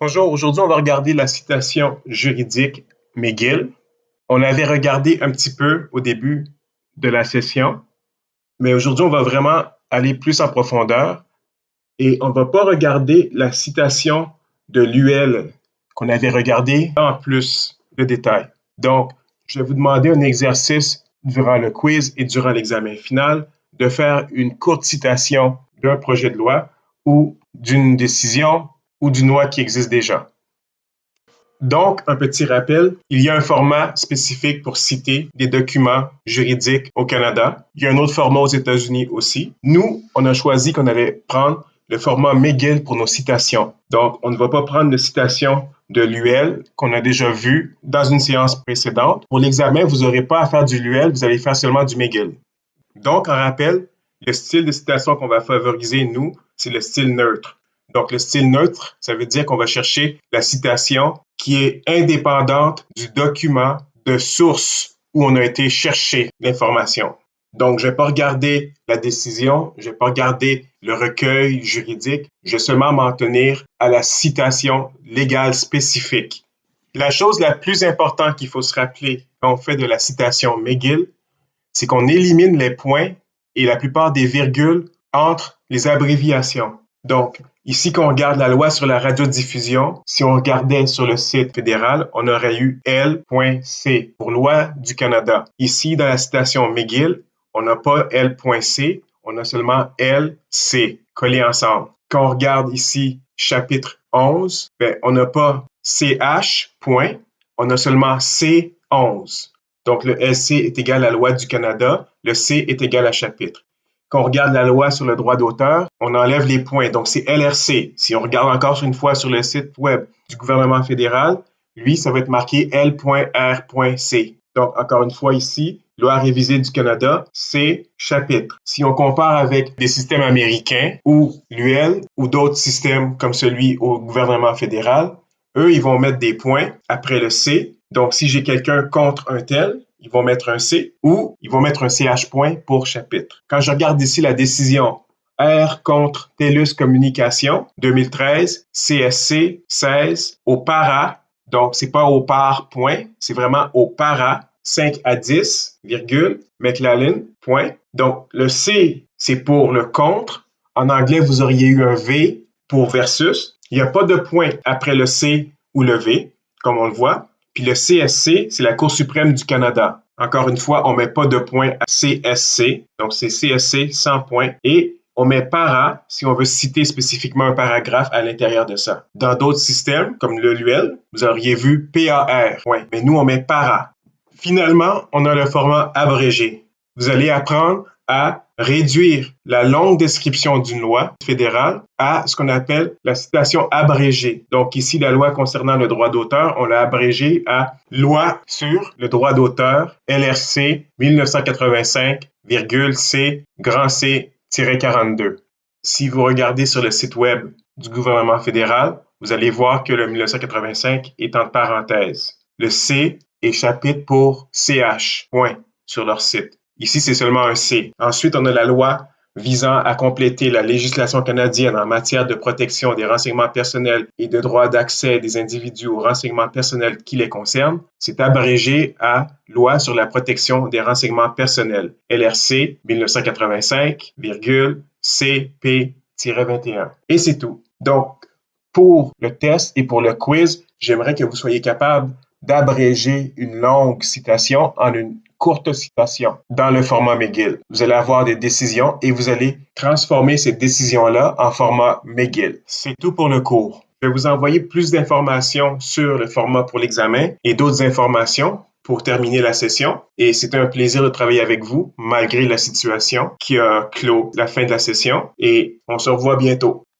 Bonjour, aujourd'hui on va regarder la citation juridique McGill. On avait regardé un petit peu au début de la session, mais aujourd'hui on va vraiment aller plus en profondeur et on ne va pas regarder la citation de l'UL qu'on avait regardé en plus de détails. Donc, je vais vous demander un exercice durant le quiz et durant l'examen final de faire une courte citation d'un projet de loi ou d'une décision ou d'une loi qui existe déjà. Donc, un petit rappel, il y a un format spécifique pour citer des documents juridiques au Canada. Il y a un autre format aux États-Unis aussi. Nous, on a choisi qu'on allait prendre le format McGill pour nos citations. Donc, on ne va pas prendre de citation de l'UL qu'on a déjà vu dans une séance précédente. Pour l'examen, vous n'aurez pas à faire du l'UL, vous allez faire seulement du McGill. Donc, en rappel, le style de citation qu'on va favoriser, nous, c'est le style neutre. Donc, le style neutre, ça veut dire qu'on va chercher la citation qui est indépendante du document de source où on a été chercher l'information. Donc, je ne vais pas regarder la décision, je ne vais pas regarder le recueil juridique, je vais seulement m'en tenir à la citation légale spécifique. La chose la plus importante qu'il faut se rappeler quand on fait de la citation McGill, c'est qu'on élimine les points et la plupart des virgules entre les abréviations. Donc, ici, quand on regarde la loi sur la radiodiffusion, si on regardait sur le site fédéral, on aurait eu L.C pour loi du Canada. Ici, dans la citation McGill, on n'a pas L.C, on a seulement L.C collés ensemble. Quand on regarde ici chapitre 11, on n'a pas CH, point, on a seulement C11. Donc, le LC est égal à la loi du Canada, le C est égal à chapitre. Quand on regarde la loi sur le droit d'auteur, on enlève les points. Donc, c'est LRC. Si on regarde encore une fois sur le site web du gouvernement fédéral, lui, ça va être marqué L.R.C. Donc, encore une fois ici, loi révisée du Canada, c'est chapitre. Si on compare avec des systèmes américains ou l'UL ou d'autres systèmes comme celui au gouvernement fédéral, eux, ils vont mettre des points après le C. Donc, si j'ai quelqu'un contre un tel, ils vont mettre un C ou ils vont mettre un CH point pour chapitre. Quand je regarde ici la décision R contre TELUS Communication 2013, CSC 16 au para, donc c'est pas au par point, c'est vraiment au para 5 à 10, virgule, McLaren, point. Donc le C, c'est pour le contre. En anglais, vous auriez eu un V pour versus. Il n'y a pas de point après le C ou le V, comme on le voit. Puis le CSC, c'est la Cour suprême du Canada. Encore une fois, on ne met pas de point à CSC, donc c'est CSC sans point. Et on met para si on veut citer spécifiquement un paragraphe à l'intérieur de ça. Dans d'autres systèmes, comme le LUL, vous auriez vu PAR, point. Mais nous, on met para. Finalement, on a le format abrégé. Vous allez apprendre à réduire la longue description d'une loi fédérale à ce qu'on appelle la citation abrégée. Donc ici, la loi concernant le droit d'auteur, on l'a abrégée à loi sur le droit d'auteur, LRC 1985, C, grand C-42. Si vous regardez sur le site web du gouvernement fédéral, vous allez voir que le 1985 est entre parenthèses. Le C est chapitre pour CH, point, sur leur site. Ici, c'est seulement un C. Ensuite, on a la loi visant à compléter la législation canadienne en matière de protection des renseignements personnels et de droit d'accès des individus aux renseignements personnels qui les concernent. C'est abrégé à Loi sur la protection des renseignements personnels, LRC 1985, CP-21. Et c'est tout. Donc, pour le test et pour le quiz, j'aimerais que vous soyez capable d'abréger une longue citation en une courte citation dans le format McGill. Vous allez avoir des décisions et vous allez transformer ces décisions-là en format McGill. C'est tout pour le cours. Je vais vous envoyer plus d'informations sur le format pour l'examen et d'autres informations pour terminer la session. Et c'était un plaisir de travailler avec vous, malgré la situation qui a clos la fin de la session. Et on se revoit bientôt.